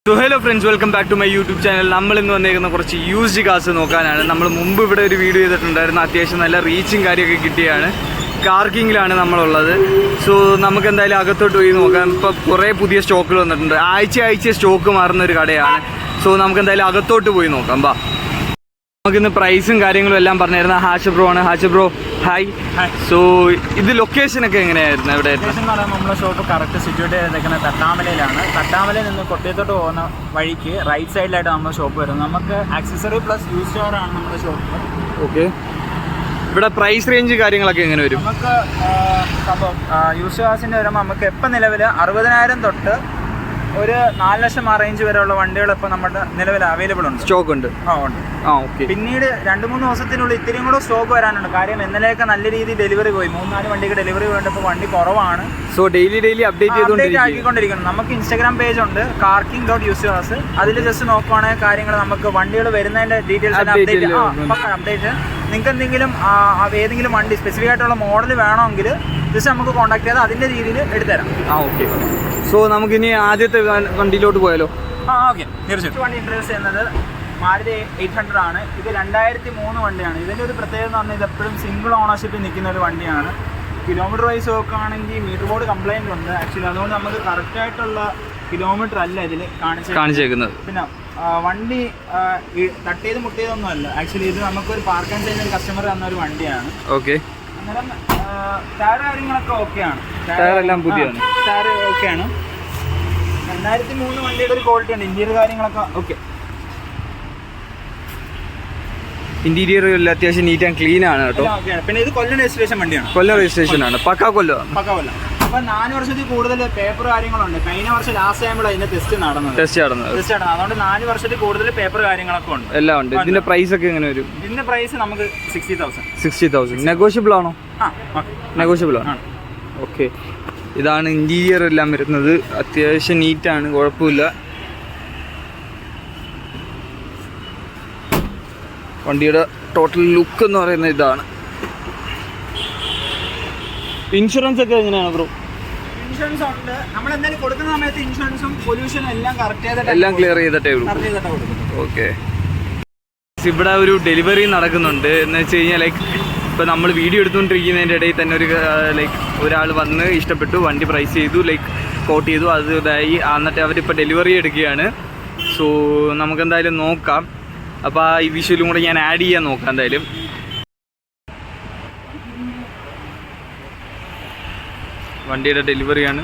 So hello friends, welcome back to my YouTube channel. നമ്മൾ ഇന്ന് വന്നിരിക്കുന്ന കുറച്ച് യൂസ്ഡ് കാർസ് നോക്കാനാണ്. നമ്മൾ മുമ്പ് ഇവിടെ ഒരു വീഡിയോ ചെയ്തിട്ടുണ്ടായിരുന്നു. അത്യാവശ്യം നല്ല റീച്ചും കാര്യമൊക്കെ കിട്ടിയാണ്. കാർക്കിങ്ങിലാണ് നമ്മളുള്ളത്. സോ നമുക്ക് എന്തായാലും അകത്തോട്ട് പോയി നോക്കാം. ഇപ്പോൾ കുറേ പുതിയ സ്റ്റോക്കുകൾ വന്നിട്ടുണ്ട്. ആഴ്ച സ്റ്റോക്ക് മാറുന്ന ഒരു കടയാണ്. സോ നമുക്ക് എന്തായാലും അകത്തോട്ട് പോയി നോക്കാം. ബാ, നമുക്കിന്ന് പ്രൈസും കാര്യങ്ങളും എല്ലാം പറഞ്ഞിരുന്ന ഹാഷ് ബ്രോ ആണ്. Hash bro, hi. സോ ഇത് ലൊക്കേഷനൊക്കെ എങ്ങനെയായിരുന്നു? ഇവിടെ നമ്മുടെ ഷോപ്പ് കറക്റ്റ് സിറ്റുവേറ്റ് ചെയ്തേക്കുന്നത് തട്ടാമലയിലാണ്. തട്ടാമലയിൽ നിന്ന് കൊട്ടിയത്തോട്ട് പോകുന്ന വഴിക്ക് റൈറ്റ് സൈഡിലായിട്ട് നമ്മുടെ ഷോപ്പ് വരുന്നത്. നമുക്ക് ആക്സസറി പ്ലസ് യൂസ് സ്റ്റോറാണ് നമ്മുടെ ഷോപ്പ്. ഓക്കെ, ഇവിടെ പ്രൈസ് റേഞ്ച് കാര്യങ്ങളൊക്കെ എങ്ങനെ വരും? നമുക്ക് സംഭവം യൂസ് കാസിൻ്റെ വരുമ്പോൾ നമുക്ക് എപ്പം നിലവിൽ 60,000 തൊട്ട് ഒരു 4 ലക്ഷം ആ റേഞ്ച് വരെയുള്ള വണ്ടികൾ ഇപ്പോൾ നമ്മുടെ നിലവിൽ അവൈലബിൾ ഉണ്ട്, സ്റ്റോക്ക് ഉണ്ട്. ഉണ്ട്. ഓക്കെ, പിന്നീട് 2-3 ദിവസത്തിനുള്ളിൽ ഇത്തിരിയും കൂടെ സ്റ്റോക്ക് വരാനുണ്ട്. കാര്യം ഇന്നലെയൊക്കെ നല്ല രീതിയിൽ ഡെലിവറി പോയി. 3-4 വണ്ടിക്ക് ഡെലിവറി പോയിപ്പോൾ വണ്ടി കുറവാണ്. സോ ഡെയിലി അപ്ഡേറ്റ് ആക്കിക്കൊണ്ടിരിക്കണം. നമുക്ക് ഇൻസ്റ്റാഗ്രാം പേജ് ഉണ്ട്, carking.usecaars. അതിൽ ജസ്റ്റ് നോക്കുവാണെങ്കിൽ കാര്യങ്ങൾ നമുക്ക് വണ്ടികൾ വരുന്നതിൻ്റെ ഡീറ്റെയിൽസ് അപ്ഡേറ്റ്. നിങ്ങൾക്ക് എന്തെങ്കിലും ഏതെങ്കിലും വണ്ടി സ്പെസിഫിക് ആയിട്ടുള്ള മോഡൽ വേണമെങ്കിൽ ജസ്റ്റ് നമുക്ക് കോൺടാക്ട് ചെയ്താൽ അതിൻ്റെ രീതിയിൽ എടുത്തുതരാം. ഓക്കെ, സോ നമുക്കിനി ആദ്യത്തെ വണ്ടിയിലോട്ട് പോയാലോ? ഓക്കെ, തീർച്ചയായിട്ടും. വണ്ടി ഇൻട്രൊഡ്യൂസ് ചെയ്യുന്നത് മാരുതി 800 ആണ്. ഇത് 2003 വണ്ടിയാണ്. ഇതിൻ്റെ ഒരു പ്രത്യേകത എന്ന് പറഞ്ഞാൽ ഇത് എപ്പോഴും സിംഗിൾ ഓണർഷിപ്പിൽ നിൽക്കുന്ന ഒരു വണ്ടിയാണ്. കിലോമീറ്റർ വൈസ് നോക്കുകയാണെങ്കിൽ മീറ്റർ ബോർഡ് കംപ്ലൈൻറ്റ് ഉണ്ട് ആക്ച്വലി. അതുകൊണ്ട് നമുക്ക് കറക്റ്റായിട്ടുള്ള കിലോമീറ്റർ അല്ല ഇതിൽ കാണിച്ചേക്കുന്നത്. പിന്നെ വണ്ടി തട്ടിയത് മുട്ടിയതൊന്നും അല്ല ആക്ച്വലി. ഇത് നമുക്കൊരു പാർക്ക് ആൻഡ് സെയിൽ കസ്റ്റമർ തന്ന ഒരു വണ്ടിയാണ്. ഓക്കെ, അന്നേരം ടയർ കാര്യങ്ങളൊക്കെ ഓക്കെയാണ്. ടയർ എല്ലാം പുതിയാണ്. ടയർ ഓക്കെയാണ്. 2003 വണ്ടിയുടെ ഒരു ക്വാളിറ്റി ഉണ്ട്. ഇന്റീരിയർ കാര്യങ്ങളൊക്കെ ഓക്കെ. ഇന്റീരിയർ അത്യാവശ്യം നീറ്റ് ആൻഡ് ക്ലീൻ ആണ് കേട്ടോ. പിന്നെ ഇത് കൊല്ലം രജിസ്ട്രേഷൻ വണ്ടിയാണ്. കൊല്ലം രജിസ്ട്രേഷൻ ആണ്. പക്കാ കൊല്ലം. അപ്പൊ 4 വർഷത്തിൽ കൂടുതൽ പേപ്പർ കാര്യങ്ങളുണ്ട്. കഴിഞ്ഞ വർഷം ലാസ്റ്റ് ടൈമിൽ അതിന്റെ ടെസ്റ്റ് നടന്നത്. അതുകൊണ്ട് 4 വർഷത്തിൽ കൂടുതൽ പേപ്പർ കാര്യങ്ങളൊക്കെ ഉണ്ട്, എല്ലാം ഉണ്ട്. ഇതിന്റെ പ്രൈസ് ഒക്കെ എങ്ങനെ വരും? ഇതിന്റെ പ്രൈസ് നമുക്ക് 60,000. നെഗോഷ്യബിൾ ആണോ? നെഗോഷ്യബിൾ ആണ്. ഓക്കെ, ഇതാണ് ഇന്റീരിയർ എല്ലാം വരുന്നത്. അത്യാവശ്യം നീറ്റാണ്, കുഴപ്പമില്ല. വണ്ടിയുടെ ടോട്ടൽ ലുക്ക് എന്ന് പറയുന്നത് ഇതാണ്. ഇൻഷുറൻസ് ഒക്കെ എങ്ങനെയാണ് ബ്രോ? ഇൻഷുറൻസ് ഉണ്ട്. നമ്മൾ എന്തായാലും കൊടുക്കുന്ന സമയത്ത് ഇൻഷുറൻസും പൊല്യൂഷനും എല്ലാം കറക്റ്റ് എല്ലാം ക്ലിയർ ചെയ്തിട്ടേ ഉള്ളൂ. ഓക്കെ, ഇവിടെ ഒരു ഡെലിവറി നടക്കുന്നുണ്ട്. എന്ന് വെച്ച് കഴിഞ്ഞാൽ ലൈക്ക് ഇപ്പോൾ നമ്മൾ വീഡിയോ എടുത്തുകൊണ്ടിരിക്കുന്നതിൻ്റെ ഇടയിൽ തന്നെ ഒരാൾ വന്ന് ഇഷ്ടപ്പെട്ടു, വണ്ടി പ്രൈസ് ചെയ്തു, കോട്ട് ചെയ്തു, അത് ഇതായി. എന്നിട്ട് അവരിപ്പോൾ ഡെലിവറി എടുക്കുകയാണ്. സോ നമുക്കെന്തായാലും നോക്കാം. അപ്പോൾ ഈ വിഷ്വലും കൂടെ ഞാൻ ആഡ് ചെയ്യാൻ നോക്കാം എന്തായാലും. വണ്ടിയുടെ ഡെലിവറിയാണ്.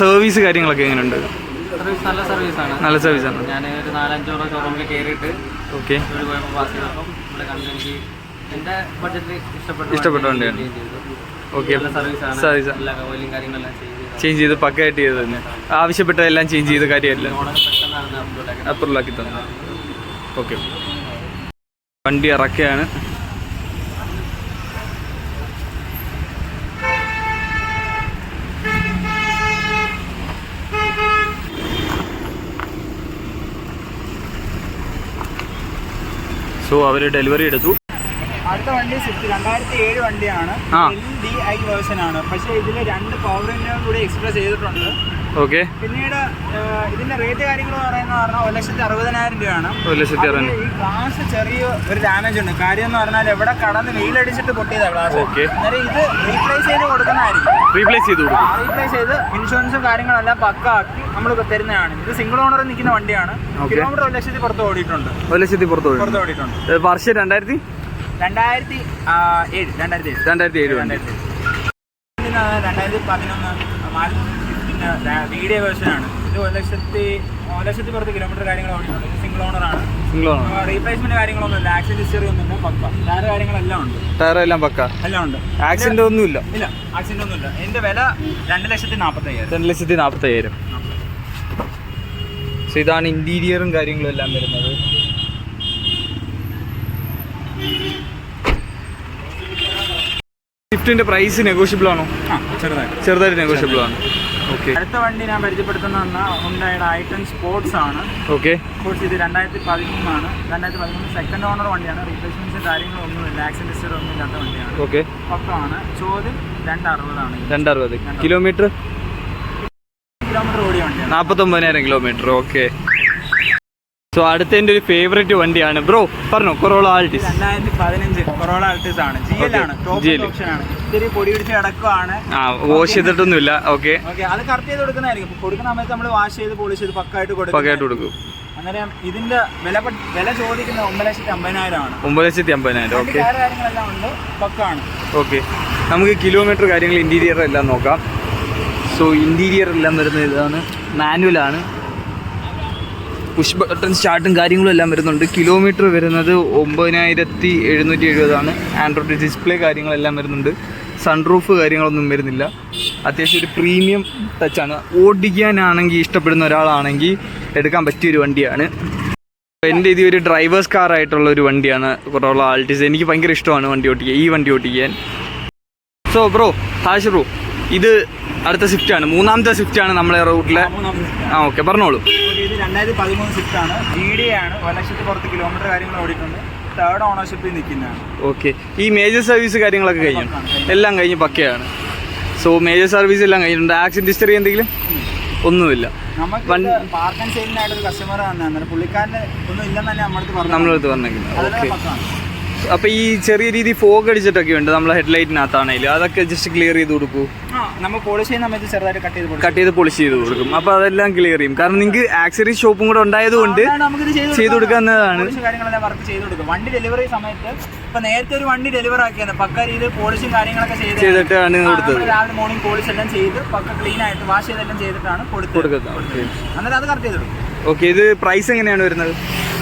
സർവീസ് കാര്യങ്ങളൊക്കെ എങ്ങനെയുണ്ട്? നല്ല സർവീസാണ്. ഞാൻ ഒരു 4-5 ഷോറൂമിൽ കയറിയിട്ട് ഓക്കെ ഇഷ്ടപ്പെട്ട വണ്ടിയാണ്. ഓക്കെ, സർവീസ് ചേഞ്ച് ചെയ്ത് പക്കയായിട്ട് ചെയ്ത് തന്നെ ആവശ്യപ്പെട്ടതെല്ലാം ചേഞ്ച് ചെയ്ത കാര്യമല്ല, അപ്രൂവലാക്കി തന്നെ. ഓക്കെ, വണ്ടി ഇറക്കുകയാണ്. സോ അവർ ഡെലിവറി എടുത്തു. അടുത്ത വണ്ടി 2007 വണ്ടിയാണ്. LDI വേർഷൻ ആണ്. പക്ഷേ ഇതിൽ 2 പവർ എഞ്ചിനും കൂടി എക്സ്പ്രസ് ചെയ്തിട്ടുണ്ട്. ഓക്കെ, പിന്നീട് ഇതിന്റെ റേറ്റ് കാര്യങ്ങൾ പറയുന്നത് പറഞ്ഞാൽ 1,60,000 രൂപയാണ്. ഈ ഗ്ലാസ് ചെറിയ ഒരു ഡാമേജ് ഉണ്ട്. കാര്യം എന്ന് പറഞ്ഞാൽ എവിടെ കടന്ന് വെയിലടിച്ചിട്ട് പൊട്ടിയതാണ് ഗ്ലാസ്. അന്നേരം ഇത് റീപ്ലേസ് ചെയ്ത് കൊടുക്കുന്നതായിരിക്കും. റീപ്ലേസ് ചെയ്ത് ഇൻഷുറൻസും കാര്യങ്ങളെല്ലാം പക്ക ആക്കി നമ്മൾ തരുന്നതാണ്. ഇത് സിംഗിൾ ഓണറിൽ നിൽക്കുന്ന വണ്ടിയാണ്. കിലോമീറ്റർ 1,00,000 പുറത്ത് ഓടിയിട്ടുണ്ട്. 1,00,000 പുറത്ത് ഓടിയിട്ടുണ്ട്. വർഷം 2007. 2011 വീഡിയോ വേർഷനാണ്. ഇത് 1,00,000 പുറത്ത് കിലോമീറ്റർ കാര്യങ്ങൾ ഓടിയിട്ടുണ്ട്. സിംഗിൾ ഓണറാണ്. റീപ്ലേസ്മെന്റ് കാര്യങ്ങളൊന്നും ഇല്ല. ആക്സിഡന്റ് ഹിസ്റ്ററി ഒന്നും ഇല്ല. പക്ക ടയർ കാര്യങ്ങളെല്ലാം ഉണ്ട്. ടയർ എല്ലാം പക്ക എല്ലാം ഉണ്ട്. ആക്സിഡന്റ് ഒന്നുമില്ല. ആക്സിഡന്റ് ഒന്നുമില്ല. ഇതിന്റെ വില 2,45,000. 2,45,000. സോ ഇതാണ് ഇന്റീരിയറും കാര്യങ്ങളും എല്ലാം വരുന്നത്. സ്വിഫ്റ്റിന്റെ പ്രൈസ് നെഗോഷ്യബിൾ ആണോ? ചെറുതായിട്ട് നെഗോഷ്യബിൾ ആണ്. ഓക്കെ, അടുത്ത വണ്ടി ഞാൻ പരിചയപ്പെടുത്തുന്ന ഹുണ്ടായുടെ i10 സ്പോർട്സ് ആണ്. ഓക്കെ, സ്പോർട്സ് ഇത് 2013 ആണ്. 2013 സെക്കൻഡ് ഓണർ വണ്ടിയാണ്. റീപ്ലേസ്മെന്റ്സ് കാര്യങ്ങളൊന്നുമില്ല. ആക്സിഡന്റ് ഹിസ്റ്ററി ഒന്നും ഇല്ലാത്ത വണ്ടിയാണ്. ഓക്കെ, പക്കമാണ്. ചോദ്യം 260 ആണ്. 260 കിലോമീറ്റർ കിലോമീറ്റർ ഓടിയ വണ്ടിയാണ്. 49,000 കിലോമീറ്റർ. ഓക്കെ. സോ അടുത്ത എൻ്റെ ഒരു ഫേവറേറ്റ് വണ്ടിയാണ് ബ്രോ, പറഞ്ഞോ. കൊറോള ആൾട്ടിസ് 2015 കൊറോള ആൾട്ടിസ് ആണ്. GL ആണ്, ടോപ്പ് ഓപ്ഷൻ ആണ്. ഇത്തിരി പൊടി പിടിച്ച് കിടക്കുവാണ്. വാഷ് ചെയ്തിട്ടൊന്നുമില്ല. ഓക്കെ. അത് കറക്റ്റ് ചെയ്ത് കൊടുക്കുന്നതായിരിക്കും. കൊടുക്കുന്ന സമയത്ത് നമ്മൾ വാഷ് ചെയ്ത് പോളിഷ് ചെയ്ത് പക്കായിട്ട് കൊടുക്കും. അന്നേരം ഇതിന്റെ വില ചോദിക്കുന്നത് 9,50,000 ആണ്. 9,50,000. ഓക്കെ. കാര്യങ്ങളെല്ലാം ഉണ്ട്, പക്കാണ്. ഓക്കെ, നമുക്ക് കിലോമീറ്റർ കാര്യങ്ങൾ ഇന്റീരിയർ എല്ലാം നോക്കാം. സോ ഇന്റീരിയർ എല്ലാം വരുന്നത് ഇതാണ്, മാനുവലാണ്. പുഷ് ബട്ടൺ സ്റ്റാർട്ടും കാര്യങ്ങളും എല്ലാം വരുന്നുണ്ട്. കിലോമീറ്റർ വരുന്നത് 9,770 ആണ്. ആൻഡ്രോയിഡ് ഡിസ്പ്ലേ കാര്യങ്ങളെല്ലാം വരുന്നുണ്ട്. സൺറൂഫ് കാര്യങ്ങളൊന്നും വരുന്നില്ല. അത്യാവശ്യം ഒരു പ്രീമിയം ടച്ചാണ്. ഓടിക്കാനാണെങ്കിൽ ഇഷ്ടപ്പെടുന്ന ഒരാളാണെങ്കിൽ എടുക്കാൻ പറ്റിയൊരു വണ്ടിയാണ്. എൻ്റെ ഇത് ഒരു ഡ്രൈവേഴ്സ് കാർ ആയിട്ടുള്ള ഒരു വണ്ടിയാണ് കൊറോള ആൾട്ടിസ്. എനിക്ക് ഭയങ്കര ഇഷ്ടമാണ് ഈ വണ്ടി ഓടിക്കാൻ. സോ ബ്രോ, ഹാഷ് ബ്രോ, ഇത് അടുത്ത സ്വിഫ്റ്റാണ്, മൂന്നാമത്തെ സ്വിഫ്റ്റാണ് നമ്മളെ റൂട്ടിലെ. ഓക്കെ, പറഞ്ഞോളൂ. ഇത് 2013 സ്വിഫ്റ്റ് ആണ്. GD ആണ്. 1,00,000 പുറത്ത് കിലോമീറ്റർ കാര്യങ്ങൾ ഓടിയിട്ടുണ്ട്. തേർഡ് ഓണർഷിപ്പിൽ നിൽക്കുന്നതാണ്. ഓക്കെ. ഈ മേജർ സർവീസ് കാര്യങ്ങളൊക്കെ കഴിഞ്ഞു? എല്ലാം കഴിഞ്ഞ് പക്കയാണ്. സോ മേജർ സർവീസ് എല്ലാം കഴിഞ്ഞിട്ടുണ്ട്. ആക്സിഡന്റ് ഹിസ്റ്ററി എന്തെങ്കിലും? ഒന്നുമില്ല. നമുക്ക് പാർക്ക് ആൻഡ് സെയിലിനായിട്ടൊരു കസ്റ്റമർ വന്നതാണ്. പുള്ളിക്കാരന് ഒന്നും ഇല്ലെന്ന് തന്നെ നമ്മളടുത്ത് പറഞ്ഞേക്കുന്നത്. ഓക്കെ. അപ്പോൾ ഈ ചെറിയ രീതി ഫോഗ് അടിച്ചിട്ടൊക്കെ ഉണ്ട് നമ്മളെ ഹെഡ്ലൈറ്റിനകത്താണെങ്കിലും, അതൊക്കെ ജസ്റ്റ് ക്ലിയർ ചെയ്ത് കൊടുക്കൂ. നമ്മൾ പോളിഷ് ചെയ്യുന്ന സമയത്ത് ചെറുതായിട്ട് കട്ട് ചെയ്ത് പോളിഷ് ചെയ്ത് കൊടുക്കും. അപ്പോൾ അതെല്ലാം ക്ലിയർ ചെയ്യും. കാരണം നിങ്ങൾക്ക് ആക്സറി ഷോപ്പും കൂടെ ഉണ്ടായതുകൊണ്ട് ചെയ്ത് കൊടുക്കാവുന്നതാണ്. കാര്യങ്ങളെല്ലാം വർക്ക് ചെയ്ത് കൊടുക്കും. വണ്ടി ഡെലിവറി സമയത്ത് ഇപ്പൊ നേരത്തെ ഒരു വണ്ടി ഡെലിവർ ആക്കിയാണ് പക്ക രീതിയിൽ പോളിഷും കാര്യങ്ങളൊക്കെ ചെയ്തിട്ടാണ് കൊടുത്തത്. രാവിലെ മോർണിംഗ് പോളിഷ് എല്ലാം ചെയ്ത് പക്ക ക്ലീൻ ആയിട്ട് വാഷ് ചെയ്തെല്ലാം ചെയ്തിട്ടാണ് കൊടുക്കുന്നത്. അന്നേരം അത് കറക്റ്റ് ചെയ്ത് കൊടുക്കും. ഓക്കെ. ഇത് പ്രൈസ് എങ്ങനെയാണ് വരുന്നത്?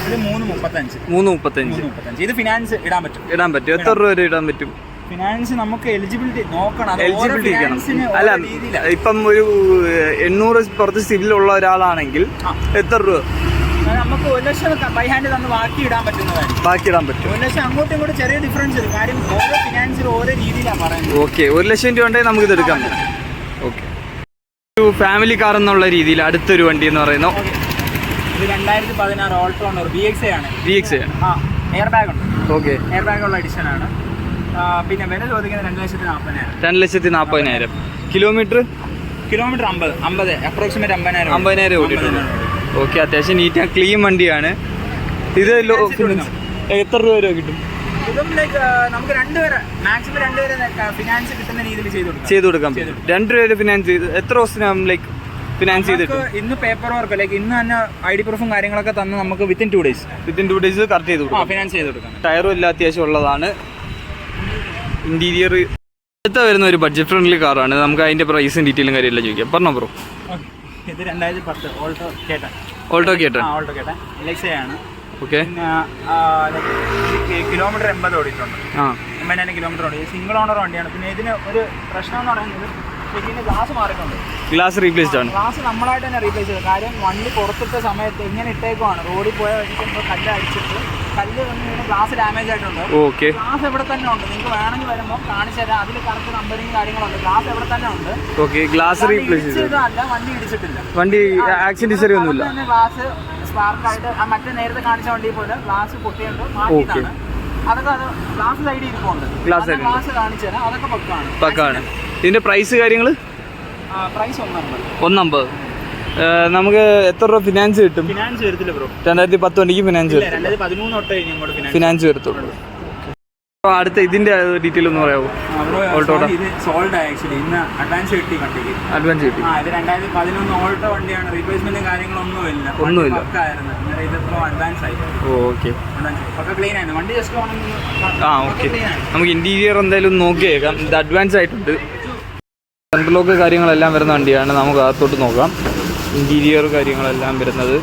ഇത് 335. 335. ഇത് ഫിനാൻസ് ഇടാൻ പറ്റും. എത്ര രൂപ വരെ ഇടാൻ പറ്റും? ഫിനാൻസ് നമുക്ക് എലിജിബിലിറ്റി നോക്കണം. എലിജിബിലിറ്റി അല്ല, ഇപ്പം ഒരു 800 പുറത്ത് സിവിൽ ഉള്ള ഒരാളാണെങ്കിൽ എത്ര രൂപ? നമുക്ക് 1,00,000 ബൈ ഹാൻഡ് തന്ന് ബാക്കി ഇടാൻ പറ്റുന്നതായിരിക്കും. 1,00,000 അങ്ങോട്ടും ഇങ്ങോട്ടും ചെറിയ ഡിഫറൻസ് വരും. കാര്യം ഓരോ ഫിനാൻസിൽ ഓരോ രീതിയിലാണ് പറയുന്നത്. ഓക്കെ. 1,00,000 രൂപ ഉണ്ടെങ്കിൽ നമുക്ക് ഇത് എടുക്കാൻ പറ്റും. ഓക്കെ. ഒരു ഫാമിലി കാർ എന്നുള്ള രീതിയിൽ അടുത്തൊരു വണ്ടി എന്ന് പറയുന്നത് ഇത് 2016 ഓൾട്ടോ ആണ്. VXA ആണ്. എയർ ബാഗ് ഉണ്ട്. ഓക്കെ. എയർ ബാഗ് ഉള്ള എഡിഷൻ ആണ്. പിന്നെ വില ചോദിക്കുന്നത് 2,40,000. 2,40,000. കിലോമീറ്റർ 50 അപ്രോക്സിമേറ്റ് 50,000 ഓടിയിട്ടുണ്ട്. ഓക്കെ. അത്യാവശ്യം നീറ്റ് ആൻഡ് ക്ലീൻ വണ്ടിയാണ്. ഇത് എത്ര രൂപ വരെ കിട്ടും? ഇതും ലൈക്ക് നമുക്ക് മാക്സിമം 2 വരെ ഫിനാൻസ് കിട്ടുന്ന രീതിയിൽ ചെയ്ത് കൊടുക്കാം. 2 രൂപ ഫിനാൻസ് ചെയ്ത് എത്ര ദിവസത്തിനാകും ലൈക്ക് ഫിനാൻസ് ചെയ്തിട്ട്? ഇന്ന് പേപ്പർ വർക്ക് ലൈക്ക് ഇന്ന് തന്നെ ID പ്രൂഫും കാര്യങ്ങളൊക്കെ തന്ന് നമുക്ക് വിത്തിൻ 2 ഡേയ്സ് കറക്റ്റ് ചെയ്ത് കൊടുക്കാം. ഫിനാൻസ് ചെയ്ത് കൊടുക്കാം. ടയറും എല്ലാം അത്യാവശ്യം ഉള്ളതാണ്. ഇന്റീരിയർ അടുത്ത വരുന്ന ഒരു ബഡ്ജറ്റ് ഫ്രണ്ട്ലി കാറാണ്. നമുക്ക് അതിന്റെ പ്രൈസും ഡീറ്റെയിലും കാര്യമെല്ലാം ചോദിക്കാം. പറഞ്ഞോ ബ്രോ. ഇത് 2010 ഓൾട്ടോ കേട്ടൻ. LXA ആണ്. ഓക്കെ. കിലോമീറ്റർ 80 ഓടിയിട്ടുണ്ട്. 80,000 കിലോമീറ്റർ ഓടി. സിംഗിൾ ഓണർ വണ്ടിയാണ്. പിന്നെ ഇതിന് ഒരു പ്രശ്നം എന്ന് പറയുന്നത് ഗ്ലാസ് മാറിയിട്ടുണ്ട്. ഗ്ലാസ് റീപ്ലേസ്ഡ് ആണ്. ഗ്ലാസ് നമ്മളായിട്ട് തന്നെ റീപ്ലേസ് ചെയ്തത്. കാര്യം വണ്ടി പുറത്തിട്ട സമയത്ത് ഇങ്ങനെ ഇട്ടേക്കുവാണ്. റോഡിൽ പോയ വഴിക്കുമ്പോൾ കല്ല് അടിച്ചിട്ട് കല്ല് വന്ന് ഗ്ലാസ് ഡാമേജ് ആയിട്ടുണ്ട്. ഓക്കെ. ഗ്ലാസ് എവിടെ തന്നെ ഉണ്ട്. നിങ്ങൾക്ക് വേണമെങ്കിൽ വരുമ്പോൾ കാണിച്ചു തരാം. അതിൽ കറക്റ്റ് നമ്പറിങ് കാര്യങ്ങളുണ്ട്. ഗ്ലാസ് എവിടെ തന്നെ ഉണ്ട്. ഓക്കെ. ഗ്ലാസ് റീപ്ലേസ് ചെയ്തതല്ല, വണ്ടി ഇടിച്ചിട്ടില്ല. വണ്ടി ആക്സിഡന്റ് ഹിസ്റ്ററി ഒന്നുമില്ല. ഗ്ലാസ് സ്പാർക്കായിട്ട് മറ്റേ നേരത്തെ കാണിച്ച വണ്ടി പോലെ ഗ്ലാസ് പൊട്ടിയുണ്ട്, മാറ്റിയിട്ടാണ്. അതൊക്കെ ഗ്ലാസ് സൈഡിൽ ഇരിപ്പുണ്ട്. ഗ്ലാസ് കാണിച്ചു തരാം. അതൊക്കെ പക്കാണ്. ഇതിന്റെ പ്രൈസ് കാര്യങ്ങൾ? പ്രൈസ് 150. നമുക്ക് എത്ര രൂപ ഫിനാൻസ് കിട്ടും? ഫിനാൻസ് വരത്തില്ല ബ്രോ. 2010 വണ്ടിക്ക് ഫിനാൻസ് 2013 തൊട്ടേ ഫിനാൻസ് വരത്തുള്ളൂ. അടുത്ത ഇതിന്റെ ഡീറ്റെയിൽ ഒന്ന് പറയാമോ? ഇത് സോൾഡ് ആക്ച്വലി ഇന്ന് അഡ്വാൻസ് കിട്ടി വണ്ടിക്ക്. ഇത് 2011 ഓൾട്ടോ വണ്ടിയാണ്. റീപ്ലേസ്മെന്റ് കാര്യങ്ങളൊന്നുമില്ല. ഇതിപ്പോ അഡ്വാൻസ് ആയി. ഓക്കെ. ക്ലീൻ ആയിരുന്നു വണ്ടി. Just okay. നമുക്ക് ഇന്റീരിയർ എന്തായാലും നോക്കിയേക്കാം. ഇത് അഡ്വാൻസ് ആയിട്ടുണ്ട്. സെൻട്രൽ ലോക്ക് കാര്യങ്ങളെല്ലാം വരുന്ന വണ്ടിയാണ്. നമുക്ക് അകത്തോട്ട് നോക്കാം. ഇന്റീരിയർ കാര്യങ്ങളെല്ലാം വരുന്നത്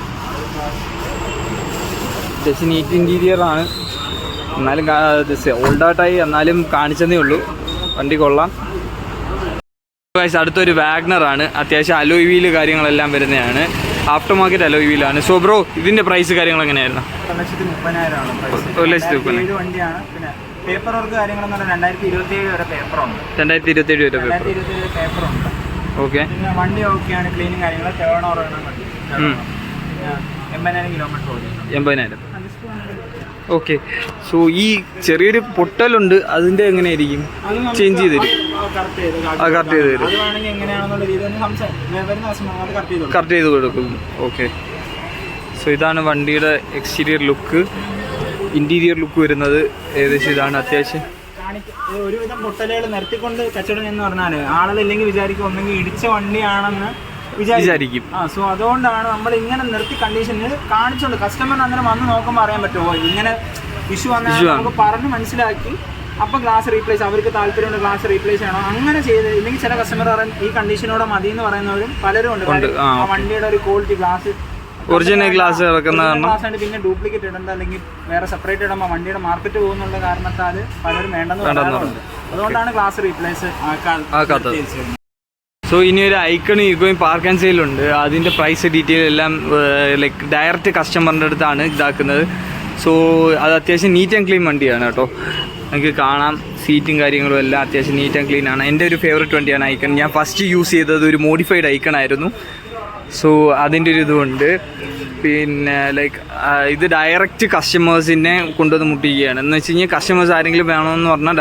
ജസ്റ്റ് നീറ്റ് ഇന്റീരിയർ ആണ്. എന്നാലും ഓൾഡായിട്ടായി എന്നാലും കാണിച്ചതേ ഉള്ളൂ. വണ്ടി കൊള്ളാം. അടുത്തൊരു വാഗ്നർ ആണ്. അത്യാവശ്യം അലോയ് വീല് കാര്യങ്ങളെല്ലാം വരുന്നതാണ്. ആഫ്റ്റർ മാർക്കറ്റ് അലോയ് വീലാണ്. സോ ബ്രോ, ഇതിന്റെ പ്രൈസ് കാര്യങ്ങൾ എങ്ങനെയായിരുന്നു? 1,30,000 വണ്ടിയാണ്. പിന്നെ പേപ്പർ വർക്ക് കാര്യങ്ങളെന്ന് പറഞ്ഞാൽ 2027 വരെ പേപ്പറുണ്ട്. 2027 വരെ പേപ്പറുണ്ട്. ഓക്കെ. പിന്നെ വണ്ടി ഓക്കെയാണ്. ക്ലീനിങ് കാര്യങ്ങൾ ടേൺ ഓവർ വേണം വണ്ടി. 80,000 കിലോമീറ്റർ ഓടി. 80,000. ഓക്കെ. സോ ഈ ചെറിയൊരു പൊട്ടലുണ്ട്, അതിൻ്റെ എങ്ങനെയായിരിക്കും? ചേഞ്ച് ചെയ്ത് തരും. കറക്റ്റ് ചെയ്ത് തരും. അത് വേണമെങ്കിൽ എങ്ങനെയാണെന്നുള്ള രീതി വരുന്ന കസ്റ്റമർ അത് കറക്റ്റ് ചെയ്ത് കൊടുക്കും. ഓക്കെ. സോ ഇതാണ് വണ്ടിയുടെ എക്സ്റ്റീരിയർ ലുക്ക്. ഇൻറ്റീരിയർ ലുക്ക് വരുന്നത് ഏകദേശം ഇതാണ്. അത്യാവശ്യം ഒരുവിധം പൊട്ടലുകൾ നിർത്തിക്കൊണ്ട് കച്ചവടം എന്ന് പറഞ്ഞാൽ ആളുകളില്ലെങ്കിൽ വിചാരിക്കും ഒന്നെങ്കിൽ ഇടിച്ച വണ്ടിയാണെന്ന് വിചാരിക്കും. സോ അതുകൊണ്ടാണ് നമ്മൾ ഇങ്ങനെ നിർത്തി കണ്ടീഷനിൽ കാണിച്ചുകൊണ്ട് കസ്റ്റമറിന് അങ്ങനെ വന്ന് നോക്കുമ്പോൾ അറിയാൻ പറ്റുമോ ഇങ്ങനെ ഇഷ്യൂ വന്നാൽ നമുക്ക് പറഞ്ഞ് മനസ്സിലാക്കി അപ്പം ഗ്ലാസ് റീപ്ലേസ് അവർക്ക് താല്പര്യമുണ്ട് ഗ്ലാസ് റീപ്ലേസ് ചെയ്യണം അങ്ങനെ ചെയ്ത് ഇല്ലെങ്കിൽ ചില കസ്റ്റമർ പറയും ഈ കണ്ടീഷനോടെ മതി എന്ന് പറയുന്നവരും പലരും ഉണ്ട്. ആ വണ്ടിയുടെ ഒരു ക്വാളിറ്റി ഗ്ലാസ് ഒറിജിനൽ ഗ്ലാസ് ഇറക്കുന്ന ഗ്ലാസ് പിന്നെ ഡ്യൂപ്ലിക്കേറ്റ് ഇടണ്ട അല്ലെങ്കിൽ വേറെ സെപ്പറേറ്റ് ഇടുമ്പോൾ വണ്ടിയുടെ മാർക്കറ്റ് പോകുന്നുള്ള കാരണത്താൽ പലരും വേണ്ടെന്ന് പറയാറുണ്ട്. അതുകൊണ്ടാണ് ഗ്ലാസ് റീപ്ലേസ് ആക്കാത്തത്. സോ ഇനി ഒരു ഐക്കൺ ഈഗോയും പാർക്ക് ആൻഡ് സെയിലുണ്ട്. അതിൻ്റെ പ്രൈസ് ഡീറ്റെയിൽ എല്ലാം ലൈക്ക് ഡയറക്റ്റ് കസ്റ്റമറിൻ്റെ അടുത്താണ് ഇതാക്കുന്നത്. സോ അത് അത്യാവശ്യം നീറ്റ് ആൻഡ് ക്ലീൻ വണ്ടിയാണ് കേട്ടോ. നമുക്ക് കാണാം സീറ്റും കാര്യങ്ങളും എല്ലാം അത്യാവശ്യം നീറ്റ് ആൻഡ് ക്ലീൻ ആണ്. എൻ്റെ ഒരു ഫേവറേറ്റ് വണ്ടിയാണ് ഐക്കൺ. ഞാൻ ഫസ്റ്റ് യൂസ് ചെയ്തത് ഒരു മോഡിഫൈഡ് ഐക്കൺ ആയിരുന്നു. സോ അതിൻ്റെ ഒരു ഇതുമുണ്ട്. പിന്നെ ലൈക്ക് ഇത് ഡയറക്റ്റ് കസ്റ്റമേഴ്സിനെ കൊണ്ടുവന്ന് മുട്ടിക്കുകയാണ്. എന്ന് വെച്ച് കഴിഞ്ഞാൽ കസ്റ്റമേഴ്സ് ആരെങ്കിലും വേണമെന്ന് പറഞ്ഞാൽ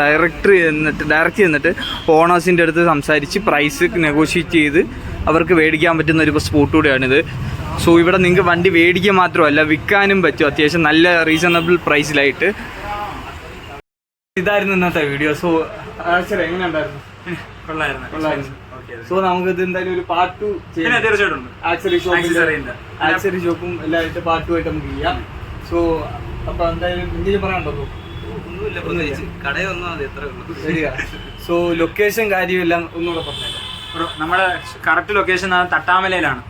ഡയറക്റ്റ് ചെന്നിട്ട് ഓണേഴ്സിൻ്റെ അടുത്ത് സംസാരിച്ച് പ്രൈസ് നെഗോഷിയേറ്റ് ചെയ്ത് അവർക്ക് മേടിക്കാൻ പറ്റുന്ന ഒരു സ്പോട്ട് കൂടെയാണിത്. സോ ഇവിടെ നിങ്ങൾക്ക് വണ്ടി മേടിക്കാൻ മാത്രമല്ല വിൽക്കാനും പറ്റും അത്യാവശ്യം നല്ല റീസണബിൾ പ്രൈസിലായിട്ട്. ഇതായിരുന്നു ഇന്നത്തെ വീഡിയോ. സോ ആക്ച്വലി എങ്ങനെ ഉണ്ടായിരുന്നു? കൊള്ളായിരുന്നു. സോ നമുക്ക് ഇത് എന്തായാലും ഒരു പാർട്ട് 2 തീർച്ചയായിട്ടും ആക്സറി ഷോപ്പും എല്ലായിട്ട് പാർട്ട് 2 ആയിട്ട് നമുക്ക് ചെയ്യാം. സോ അപ്പൊ എന്തായാലും എന്തെങ്കിലും പറയാനുണ്ടോ? സോ ലൊക്കേഷൻ കാര്യമെല്ലാം ഒന്നുകൂടെ പറഞ്ഞേക്കാം. നമ്മുടെ കറക്റ്റ് ലൊക്കേഷൻ തട്ടാമലയിലാണ്.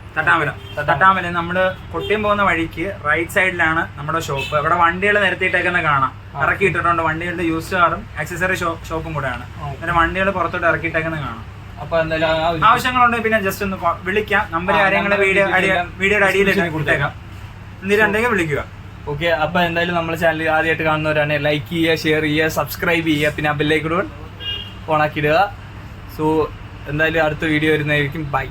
തട്ടാമല നമ്മുടെ കൊട്ടിയം പോകുന്ന വഴിക്ക് റൈറ്റ് സൈഡിലാണ് നമ്മുടെ ഷോപ്പ്. ഇവിടെ വണ്ടികൾ നിരത്തിയിട്ടേക്കുന്ന കാണാം. ഇറക്കി ഇട്ടിട്ടുണ്ട്. വണ്ടികളുടെ യൂസ് കാറും ആക്സസറി ഷോപ്പും കൂടെയാണ്. പിന്നെ വണ്ടികൾ പുറത്തോട്ട് ഇറക്കിയിട്ടേക്കുന്ന കാണാം. അപ്പൊ എന്തായാലും ആവശ്യങ്ങളുണ്ടെങ്കിൽ പിന്നെ ജസ്റ്റ് ഒന്ന് വിളിക്കാം. നമ്പർ കാര്യങ്ങൾ വീഡിയോയുടെ അടിയിലേക്ക് കൊടുത്തേക്കാം. എന്തെങ്കിലും വിളിക്കുക. ഓക്കെ. അപ്പൊ എന്തായാലും നമ്മുടെ ചാനൽ ആദ്യമായിട്ട് കാണുന്നവരാണ് ലൈക്ക് ചെയ്യുക, ഷെയർ ചെയ്യുക, സബ്സ്ക്രൈബ് ചെയ്യുക, പിന്നെ ബെല്ലൈക്കൺ ഓണാക്കിയിടുക. സോ എന്തായാലും അടുത്ത വീഡിയോ വരുന്നതായിരിക്കും. ബൈ.